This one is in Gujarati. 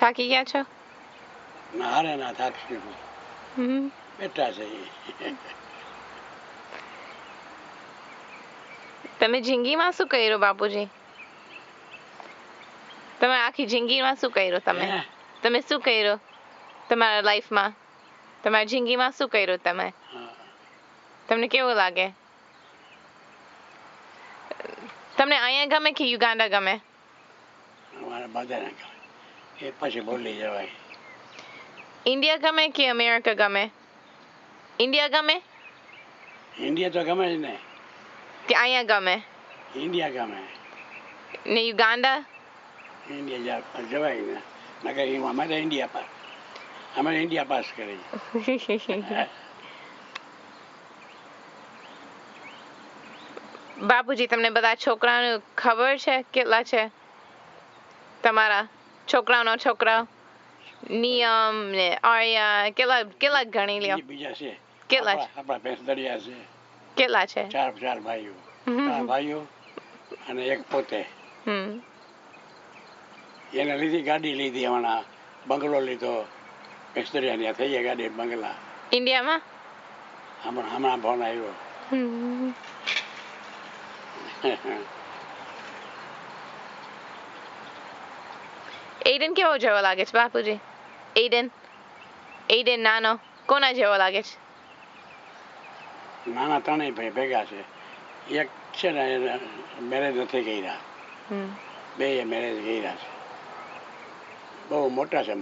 થાકી ગયા છો? ના હારે ના થાકી બેઠા છે. તમે જિંદગીમાં શું કર્યું બાપુજી? તમે આખી જિંદગીમાં શું કર્યું? તમે શું કર્યું તમારા લાઈફમાં? તમારી જિંદગીમાં શું કર્યું તમે? તમને કેવું લાગે? તમને અહીંયા ગમે કે યુગાન્ડા ગમે? અમારે બધાને ગમે. એ પછી બોલી જવાય. ઇન્ડિયા ગમે કે અમેરિકા ગમે? ઇન્ડિયા ગમે? ઇન્ડિયા તો ગમે જ ને. કે અહીંયા ગમે? ઇન્ડિયા ગમે. ને યુગાન્ડા? ઇન્ડિયા જવાય ને. નકર અમારે ઇન્ડિયા પાસ. અમે ઇન્ડિયા પાસ કરી. બાપુજી તમને બધા છોકરાનું ખબર છે કેટલા છે? તમારા છોકરાઓનો છોકરા નિયમ ને આર્યા કેટલા ગણી લ્યો? બીજા છે. કેટલા છે? આપણા ભેંસદડિયા છે. કેટલા છે? ચાર ભાઈઓ. 3 ભાઈઓ અને એક પોતે. એને લીધી ગાડી લીધી હમણાં. બંગલો લીધો. ભેંસદડિયા થઈ ગયા ગાડી બંગલા. ઇન્ડિયામાં? હમણાં ફોન આવ્યો. એડન કેવો જેવો લાગે છે બાપુજી? એડન નાનો કોના જેવો લાગે છે? નાના 3 ભાઈ ભેગા છે. એક છે ને મેરેજ નથી કર્યા. 2 મેરેજ કર્યા છે. બહુ મોટા છે.